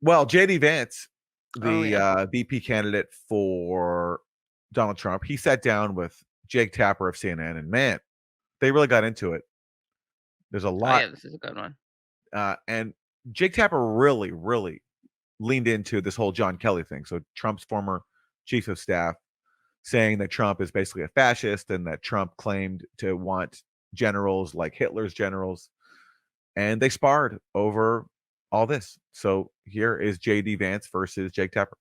Well, JD Vance, Oh the yeah. VP candidate for Donald Trump, he sat down with Jake Tapper of CNN, and man, they really got into it. There's a Oh lot, yeah, this is a good one. and Jake Tapper really, really leaned into this whole John Kelly thing. So Trump's former chief of staff saying that Trump is basically a fascist and that Trump claimed to want generals like Hitler's generals, and they sparred over all this. So here is JD Vance versus Jake Tapper.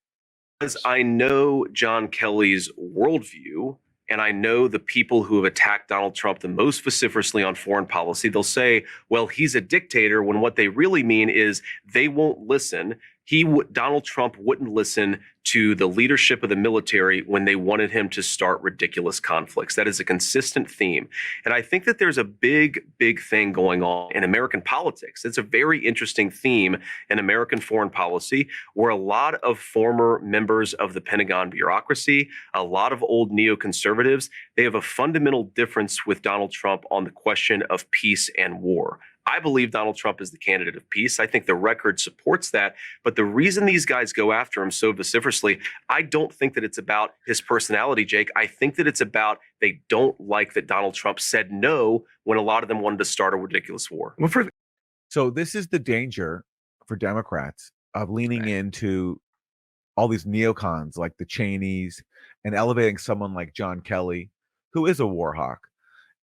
Because I know John Kelly's worldview, and I know the people who have attacked Donald Trump the most vociferously on foreign policy. They'll say, well, he's a dictator, when what they really mean is they won't listen. Donald Trump wouldn't listen to the leadership of the military when they wanted him to start ridiculous conflicts. That is a consistent theme. And I think that there's a big, big thing going on in American politics. It's a very interesting theme in American foreign policy, where a lot of former members of the Pentagon bureaucracy, a lot of old neoconservatives, they have a fundamental difference with Donald Trump on the question of peace and war. I believe Donald Trump is the candidate of peace. I think the record supports that. But the reason these guys go after him so vociferously, I don't think that it's about his personality, Jake. I think that it's about they don't like that Donald Trump said no when a lot of them wanted to start a ridiculous war. So this is the danger for Democrats of leaning Right. into all these neocons like the Cheneys and elevating someone like John Kelly, who is a war hawk,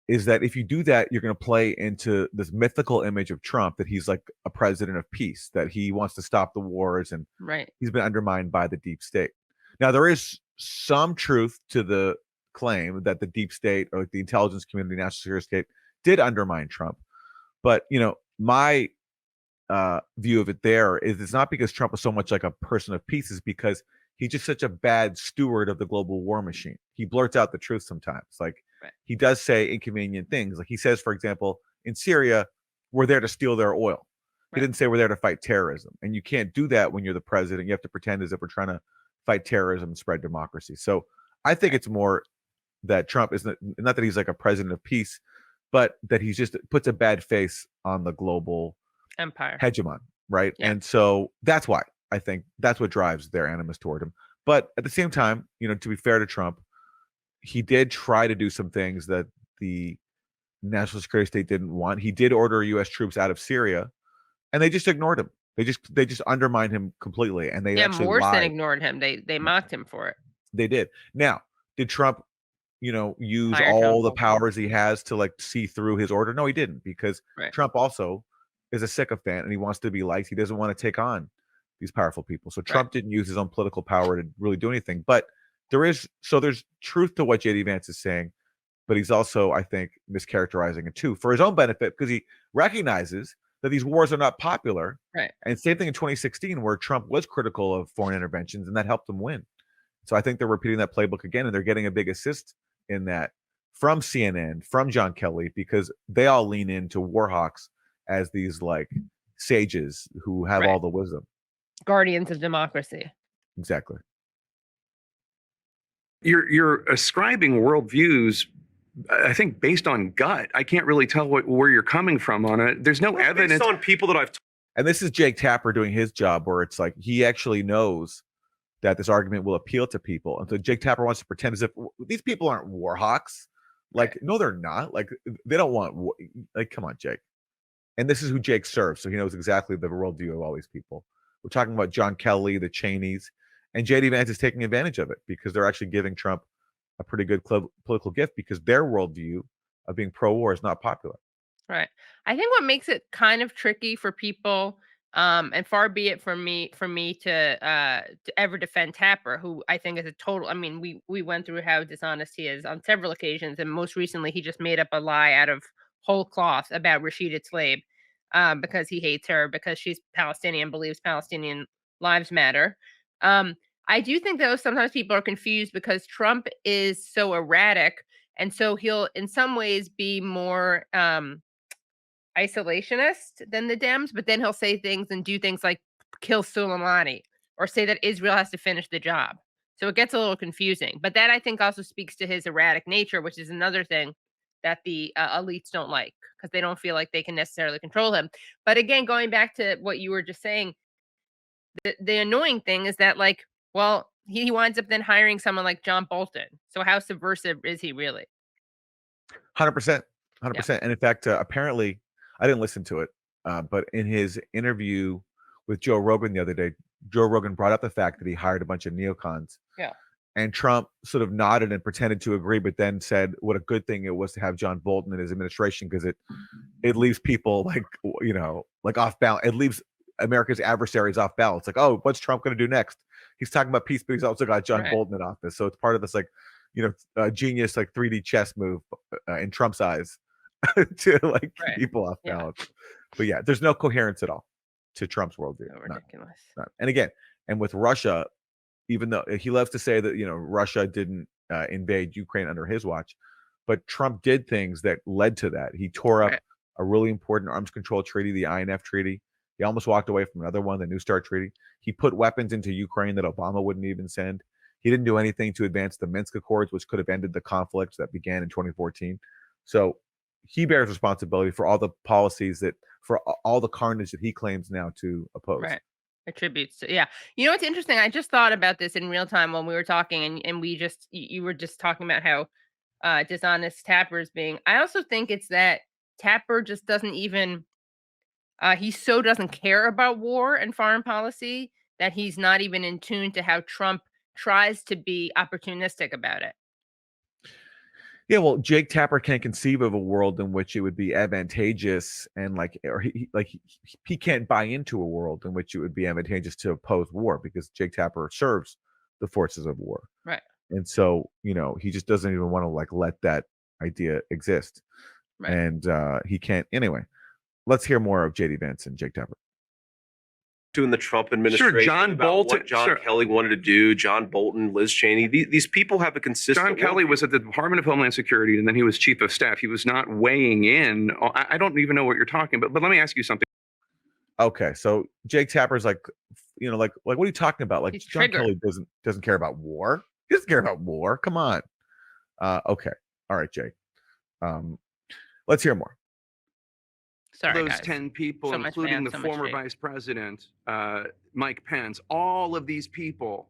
is that if you do that, you're going to play into this mythical image of Trump that he's like a president of peace, that he wants to stop the wars, and Right. he's been undermined by the deep state. Now, there is some truth to the claim that the deep state or the intelligence community, national security state, did undermine Trump. But, my view of it there is it's not because Trump is so much like a person of peace, is because he's just such a bad steward of the global war machine. He blurts out the truth sometimes. Like Right. he does say inconvenient things. Like he says, for example, in Syria, we're there to steal their oil. He Right. didn't say we're there to fight terrorism. And you can't do that when you're the president. You have to pretend as if we're trying to fight terrorism and spread democracy. So I think Right. it's more that Trump is not that he's like a president of peace, but that he's just puts a bad face on the global Empire. hegemon, right? Yeah. And so that's why I think that's what drives their animus toward him. But at the same time, to be fair to Trump, he did try to do some things that the national security state didn't want. He did order U.S. troops out of Syria, and they just ignored him. They just undermined him completely, and they Yeah, actually Morrison lied. ignored him. They mocked him for it. They did. Now, did Trump, use Hire John all the Bolton. powers he has to like see through his order? No, he didn't, because Right. Trump also is a sycophant and he wants to be liked. He doesn't want to take on these powerful people. So Trump didn't use his own political power to really do anything. But there's truth to what JD Vance is saying, but he's also, I think, mischaracterizing it too for his own benefit, because he recognizes that these wars are not popular. Right. And same thing in 2016, where Trump was critical of foreign interventions and that helped him win. So I think they're repeating that playbook again, and they're getting a big assist in that from CNN, from John Kelly, because they all lean into war hawks as these like sages who have Right. all the wisdom. Guardians of democracy. Exactly. You're ascribing worldviews, I think, based on gut. I can't really tell where you're coming from on it. There's no evidence. Based on people that I've And this is Jake Tapper doing his job, where it's like he actually knows that this argument will appeal to people. And so Jake Tapper wants to pretend as if these people aren't war hawks. Like, no, they're not. Like, they don't want war. Like, come on, Jake. And this is who Jake serves, so he knows exactly the worldview of all these people. We're talking about John Kelly, the Cheneys, and JD Vance is taking advantage of it because they're actually giving Trump a pretty good political gift, because their worldview of being pro-war is not popular. Right. I think what makes it kind of tricky for people, and far be it from me to ever defend Tapper, who I think is a total. I mean, we went through how dishonest he is on several occasions, and most recently he just made up a lie out of whole cloth about Rashida Tlaib, because he hates her because she's Palestinian, believes Palestinian lives matter. I do think though sometimes people are confused because Trump is so erratic, and so he'll in some ways be more isolationist than the Dems, but then he'll say things and do things like kill Soleimani or say that Israel has to finish the job. So it gets a little confusing. But that I think also speaks to his erratic nature, which is another thing that the elites don't like because they don't feel like they can necessarily control him. But again, going back to what you were just saying, the annoying thing is that, like, well, he winds up then hiring someone like John Bolton. So how subversive is he really? 100%, Yeah. 100%. And in fact, apparently, I didn't listen to it, but in his interview with Joe Rogan the other day, Joe Rogan brought up the fact that he hired a bunch of neocons. Yeah. And Trump sort of nodded and pretended to agree, but then said what a good thing it was to have John Bolton in his administration because it leaves people like off balance. It leaves America's adversaries off balance. Like, oh, what's Trump going to do next? He's talking about peace, but he's also got John Right. Bolton in office. So it's part of this genius 3D chess move in Trump's eyes to Right. people off Yeah. balance. But yeah, there's no coherence at all to Trump's worldview. So None, ridiculous. none. And again, and with Russia, even though he loves to say that Russia didn't invade Ukraine under his watch, but Trump did things that led to that. He tore up Right. a really important arms control treaty, the INF treaty. He almost walked away from another one, the New START treaty. He put weapons into Ukraine that Obama wouldn't even send. He didn't do anything to advance the Minsk Accords, which could have ended the conflicts that began in 2014. So he bears responsibility for all the policies for all the carnage that he claims now to oppose. Right. Attributes to, yeah. You know what's interesting? I just thought about this in real time when we were talking, and you were just talking about how dishonest Tapper is being. I also think it's that Tapper just doesn't even he so doesn't care about war and foreign policy that he's not even in tune to how Trump tries to be opportunistic about it. Yeah, well, Jake Tapper can't conceive of a world in which it would be advantageous, and he can't buy into a world in which it would be advantageous to oppose war because Jake Tapper serves the forces of war, Right. and so he just doesn't even want to let that idea exist, Right. and he can't anyway. Let's hear more of JD Vance and Jake Tapper. In the Trump administration, John about Bolton- what John sure. Kelly wanted to do, John Bolton, Liz Cheney. These people have a consistent. John Kelly was at the Department of Homeland Security, and then he was chief of staff. He was not weighing in. I don't even know what you're talking about. But let me ask you something. Okay, so Jake Tapper's what are you talking about? Like, He's John triggered. Kelly doesn't care about war. He doesn't care about war. Come on. Okay. All right, Jake. Let's hear more. Sorry, Those guys. 10 people, So much including Vance, the so much former Jake. vice president, Mike Pence, all of these people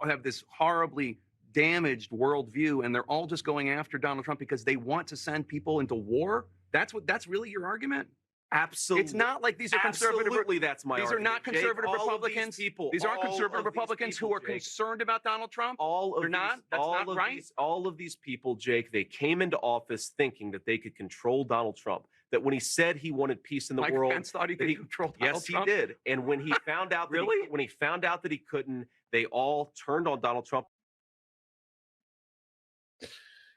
have this horribly damaged worldview, and they're all just going after Donald Trump because they want to send people into war. That's really your argument? Absolutely. It's not like these are conservative. Absolutely, that's my These argument. are not conservative Jake, all of Republicans. people. These aren't all conservative of these Republicans people, who are Jake. concerned about Donald Trump. All of They're these, not. That's all not of right. all of these people, Jake, they came into office thinking that they could control Donald Trump. That when he said he wanted peace in the Mike world, Pence thought he that could control Donald yes, Trump. he did. And when he found out, that Really? when he found out that he couldn't, they all turned on Donald Trump.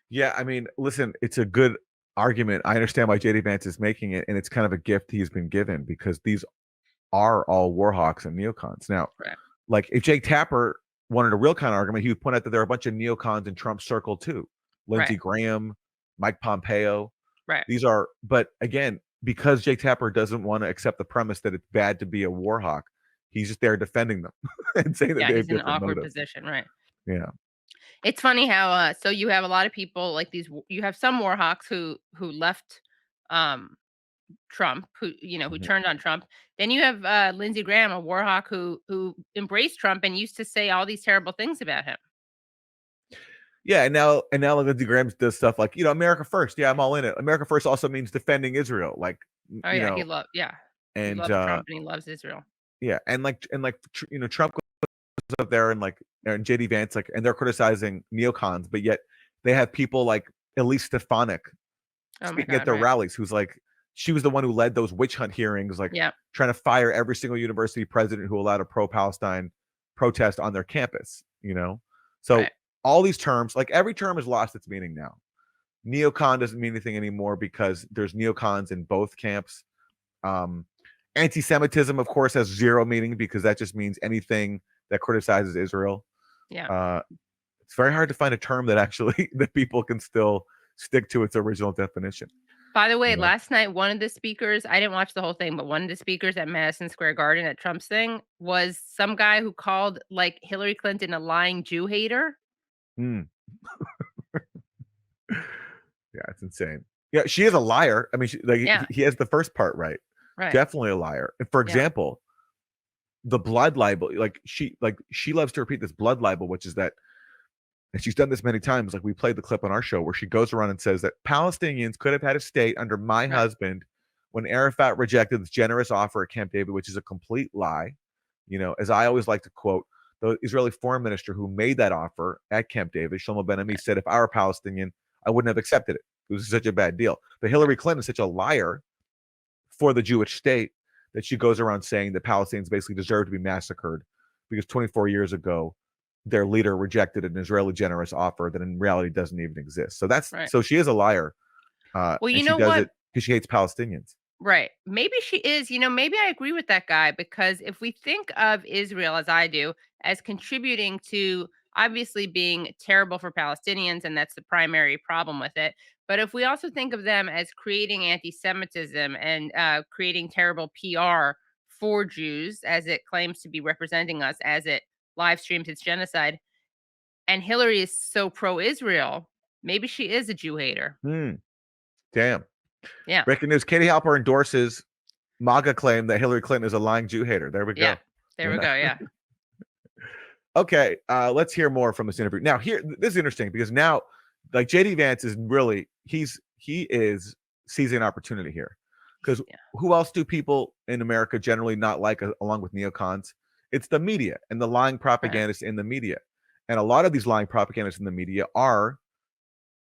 Yeah, I mean, listen, it's a good argument. I understand why JD Vance is making it, and it's kind of a gift he's been given because these are all war hawks and neocons. Now, Right. like if Jake Tapper wanted a real kind of argument, he would point out that there are a bunch of neocons in Trump's circle too. Lindsey Right. Graham, Mike Pompeo. Right. These are, but again, because Jake Tapper doesn't want to accept the premise that it's bad to be a war hawk, he's just there defending them and saying that Yeah, they have he's in an different awkward motives. position, right? Yeah. It's funny how so you have a lot of people like these. You have some war hawks who left Trump, who Mhm. turned on Trump. Then you have Lindsey Graham, a war hawk who embraced Trump and used to say all these terrible things about him. Yeah, and now Lindsey Graham does stuff like, America first. Yeah, I'm all in it. America first also means defending Israel. Like, Oh yeah, he loves he and loves Trump and he loves Israel. yeah, and Trump goes up there and JD Vance and they're criticizing neocons, but yet they have people like Elise Stefanik Oh my speaking God, at their right. ralies, who's she was the one who led those witch hunt hearings, Yeah. trying to fire every single university president who allowed a pro-Palestine protest on their campus. So Right. all these terms, every term has lost its meaning now. Neocon doesn't mean anything anymore because there's neocons in both camps. Anti-Semitism, of course, has zero meaning because that just means anything that criticizes Israel. Yeah. It's very hard to find a term that actually that people can still stick to its original definition. By the way, Yeah. last night, one of the speakers, I didn't watch the whole thing, but one of the speakers at Madison Square Garden at Trump's thing was some guy who called Hillary Clinton a lying Jew hater. Yeah, it's insane. Yeah, she is a liar. I mean, Yeah. he has the first part right. Right. Definitely a liar. And for Yeah. example, the blood libel, like she loves to repeat this blood libel, which is that, and she's done this many times. Like we played the clip on our show where she goes around and says that Palestinians could have had a state under my husband when Arafat rejected this generous offer at Camp David, which is a complete lie. You know, as I always like to quote, the Israeli foreign minister who made that offer at Camp David, Shlomo Ben-Ami, said, if I were Palestinian, I wouldn't have accepted it. It was such a bad deal. But Hillary Clinton is such a liar for the Jewish state that she goes around saying that Palestinians basically deserve to be massacred because 24 years ago, their leader rejected an Israeli generous offer that in reality doesn't even exist. So that's so she is a liar. Well, and you she know does what? it because she hates Palestinians. Right. Maybe she is. You know, maybe I agree with that guy, because if we think of Israel, as I do, as contributing to obviously being terrible for Palestinians, and that's the primary problem with it. But if we also think of them as creating anti-Semitism and creating terrible PR for Jews, as it claims to be representing us, as it live streams its genocide, and Hillary is so pro-Israel, maybe she is a Jew hater. Damn. Yeah. Breaking news: Katie Halper endorses MAGA claim that Hillary Clinton is a lying Jew hater. There we go. Yeah. There we go. Yeah. Okay, let's hear more from this interview. Now, here, this is interesting because now, like JD Vance is really he is seizing an opportunity here, because who else do people in America generally not like, along with neocons? It's the media and the lying propagandists in the media, and a lot of these lying propagandists in the media are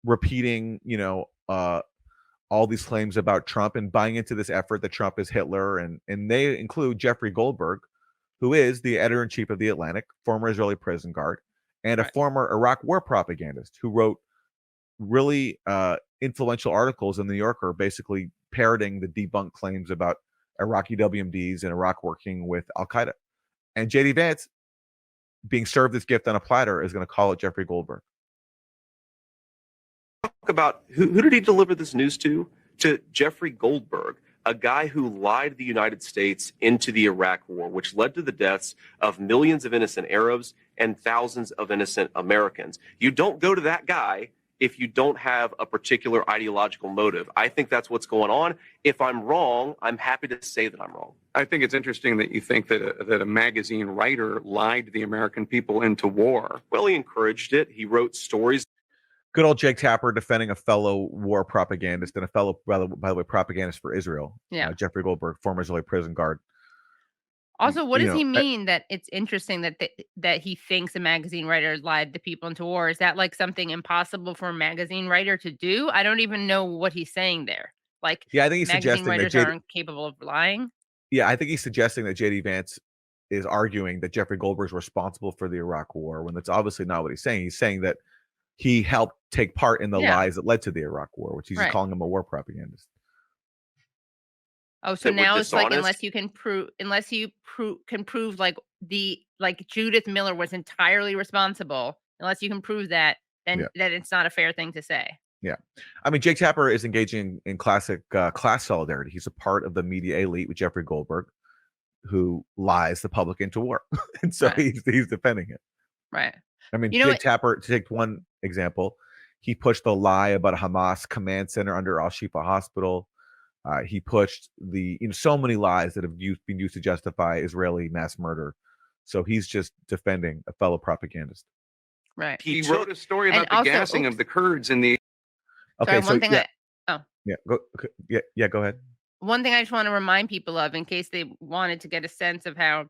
repeating, all these claims about Trump and buying into this effort that Trump is Hitler, and they include Jeffrey Goldberg, who is the editor-in-chief of The Atlantic, former Israeli prison guard, and a former Iraq war propagandist who wrote really influential articles in The New Yorker, basically parroting the debunked claims about Iraqi WMDs and Iraq working with Al-Qaeda. And JD Vance, being served this gift on a platter, is going to call it Jeffrey Goldberg. Talk about who did he deliver this news to? To Jeffrey Goldberg, a guy who lied the United States into the Iraq war, which led to the deaths of millions of innocent Arabs and thousands of innocent Americans. You don't go to that guy if you don't have a particular ideological motive. I think that's what's going on. If I'm wrong, I'm happy to say that I'm wrong. I think it's interesting that you think that a magazine writer lied the American people into war. Well, he encouraged it. He wrote stories. Good old Jake Tapper defending a fellow war propagandist and a fellow, by the way, propagandist for Israel. Yeah. Jeffrey Goldberg, former Israeli prison guard. Also, what does he mean that it's interesting that he thinks a magazine writer lied the people into war? Is that like something impossible for a magazine writer to do? I don't even know what he's saying there. Like, I think he's magazine suggesting writers that aren't capable of lying. Yeah, I think he's suggesting that JD Vance is arguing that Jeffrey Goldberg is responsible for the Iraq war, when that's obviously not what he's saying. He's saying that he helped take part in the lies that led to the Iraq war, which he's just calling him a war propagandist. Oh, so now it's like, unless you can prove like Judith Miller was entirely responsible, unless you can prove that, then that it's not a fair thing to say. Yeah. I mean, Jake Tapper is engaging in classic class solidarity. He's a part of the media elite with Jeffrey Goldberg, who lies the public into war. And so he's defending it. Right. I mean, Jake Tapper, to take one example, he pushed the lie about a Hamas command center under Al-Shifa Hospital. He pushed so many lies that have been used to justify Israeli mass murder. So he's just defending a fellow propagandist. Right. He wrote a story about the gassing of the Kurds in the. Okay. Sorry, go ahead. One thing I just want to remind people of, in case they wanted to get a sense of how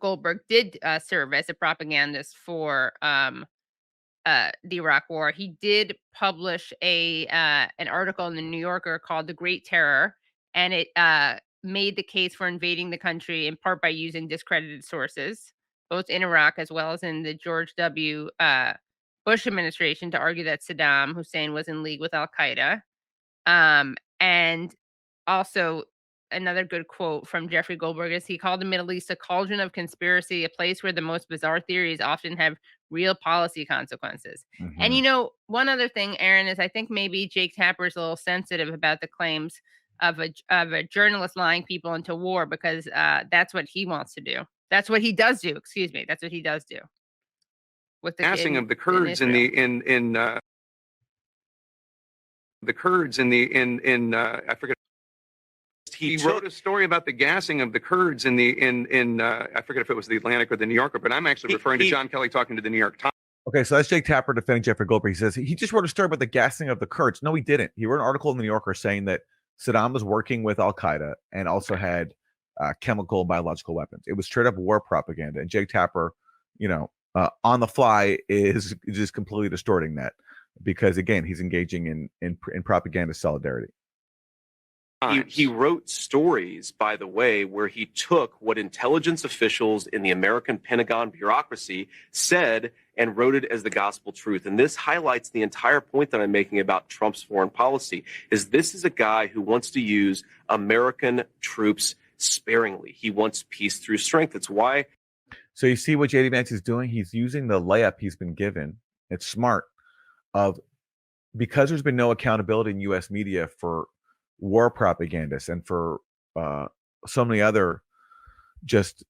Goldberg did serve as a propagandist for the Iraq War. He did publish an article in the New Yorker called "The Great Terror," and it made the case for invading the country in part by using discredited sources, both in Iraq as well as in the George W. Bush administration, to argue that Saddam Hussein was in league with Al Qaeda. And also, another good quote from Jeffrey Goldberg is, he called the Middle East a cauldron of conspiracy, a place where the most bizarre theories often have real policy consequences. Mm-hmm. And one other thing, Aaron, is I think maybe Jake Tapper is a little sensitive about the claims of a journalist lying people into war, because that's what he wants to do. That's what he does do. Excuse me. That's what he does do. With the gassing of the Kurds in I forget. he wrote a story about the gassing of the Kurds in I forget if it was the Atlantic or the New Yorker, but I'm actually referring to John Kelly talking to the New York Times. Okay, so that's Jake Tapper defending Jeffrey Goldberg. He says he just wrote a story about the gassing of the Kurds. No, he didn't. He wrote an article in the New Yorker saying that Saddam was working with Al Qaeda and also had chemical and biological weapons. It was straight up war propaganda. And Jake Tapper, on the fly is just completely distorting that because, again, he's engaging in propaganda solidarity. He wrote stories, by the way, where he took what intelligence officials in the American Pentagon bureaucracy said and wrote it as the gospel truth. And this highlights the entire point that I'm making about Trump's foreign policy, is this is a guy who wants to use American troops sparingly. He wants peace through strength. It's why. So you see what J.D. Vance is doing? He's using the layup he's been given. It's smart because there's been no accountability in U.S. media for war propagandists and for so many other just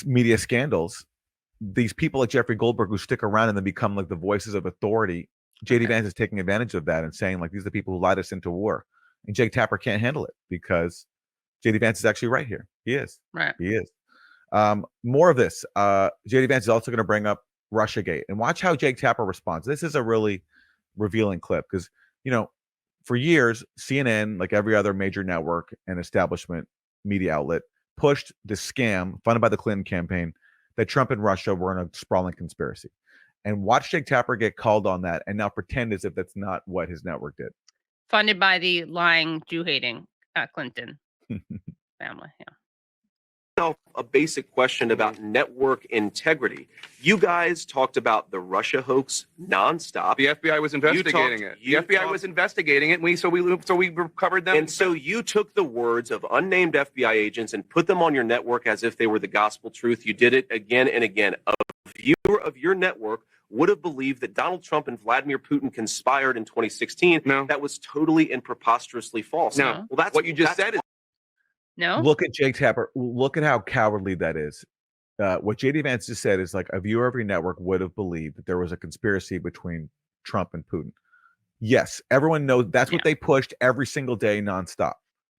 media scandals. These people like Jeffrey Goldberg who stick around and then become like the voices of authority. J.D. Vance is taking advantage of that and saying like these are the people who lied us into war. And Jake Tapper can't handle it because J.D. Vance is actually right here. He is. Right. He is. More of this. J.D. Vance is also going to bring up Russiagate and watch how Jake Tapper responds. This is a really revealing clip because, for years, CNN, like every other major network and establishment media outlet, pushed the scam funded by the Clinton campaign that Trump and Russia were in a sprawling conspiracy. And watch Jake Tapper get called on that and now pretend as if that's not what his network did. Funded by the lying, Jew-hating Clinton family. Yeah. A basic question about network integrity. You guys talked about the Russia hoax nonstop. The FBI was investigating it. The FBI was investigating it. So we covered them. And so you took the words of unnamed FBI agents and put them on your network as if they were the gospel truth. You did it again and again. A viewer of your network would have believed that Donald Trump and Vladimir Putin conspired in 2016. No. That was totally and preposterously false. No. Well, that's what you just said. No. Look at Jake Tapper. Look at how cowardly that is. What J.D. Vance just said is like a viewer of your network would have believed that there was a conspiracy between Trump and Putin. Yes, everyone knows that's what they pushed every single day nonstop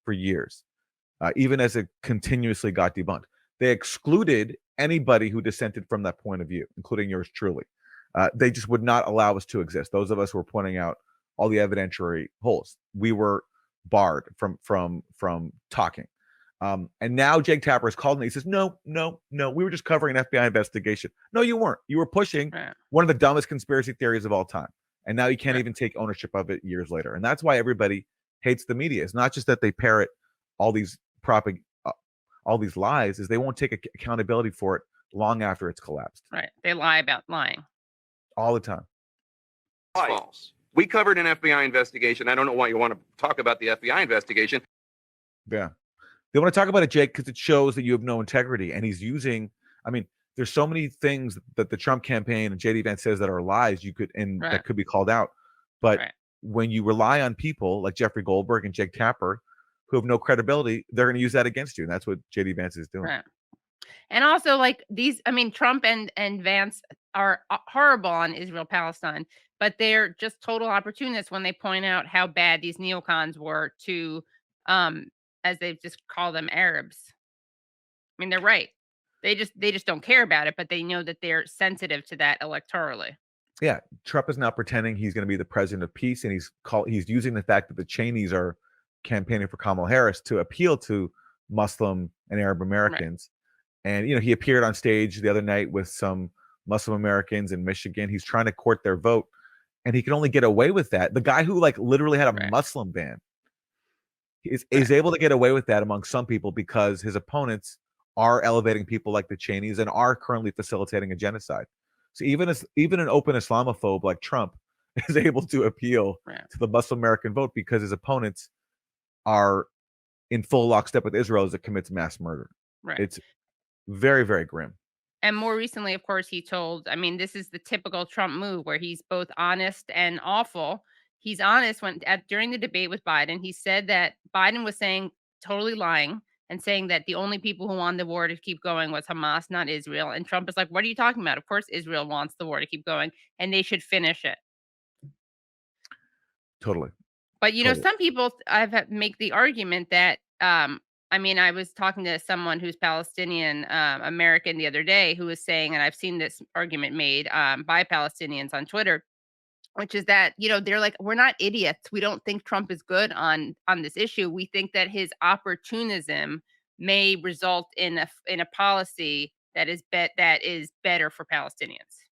for years, even as it continuously got debunked. They excluded anybody who dissented from that point of view, including yours truly. They just would not allow us to exist. Those of us who were pointing out all the evidentiary holes. We were barred from talking. And now Jake Tapper is called and he says, no, we were just covering an FBI investigation. No, you weren't. You were pushing one of the dumbest conspiracy theories of all time. And now you can't even take ownership of it years later. And that's why everybody hates the media. It's not just that they parrot all these lies, is they won't take accountability for it long after it's collapsed. Right. They lie about lying. All the time. False. We covered an FBI investigation. I don't know why you want to talk about the FBI investigation. Yeah. They want to talk about it, Jake, because it shows that you have no integrity. And he's using, there's so many things that the Trump campaign and J.D. Vance says that are lies that could be called out. But when you rely on people like Jeffrey Goldberg and Jake Tapper who have no credibility, they're going to use that against you. And that's what J.D. Vance is doing. Right. And also Trump and Vance are horrible on Israel-Palestine, but they're just total opportunists when they point out how bad these neocons were to, as they just call them, Arabs. They're right. They just don't care about it, but they know that they're sensitive to that electorally. Yeah, Trump is now pretending he's going to be the president of peace, and he's using the fact that the Cheneys are campaigning for Kamala Harris to appeal to Muslim and Arab Americans. Right. And he appeared on stage the other night with some Muslim Americans in Michigan. He's trying to court their vote, and he can only get away with that. The guy who literally had a Muslim ban is able to get away with that among some people because his opponents are elevating people like the Cheneys and are currently facilitating a genocide. So even an open Islamophobe like Trump is able to appeal to the Muslim American vote because his opponents are in full lockstep with Israel as it commits mass murder. Right. It's very, very grim. And more recently, of course, he told, this is the typical Trump move where he's both honest and awful. He's honest during the debate with Biden, he said that Biden was totally lying and saying that the only people who want the war to keep going was Hamas, not Israel. And Trump is like, what are you talking about? Of course, Israel wants the war to keep going and they should finish it. Totally. But, some people make the argument that I mean, I was talking to someone who's Palestinian American the other day who was saying, and I've seen this argument made by Palestinians on Twitter, which is that, they're like, we're not idiots. We don't think Trump is good on this issue. We think that his opportunism may result in a policy that is better for Palestinians.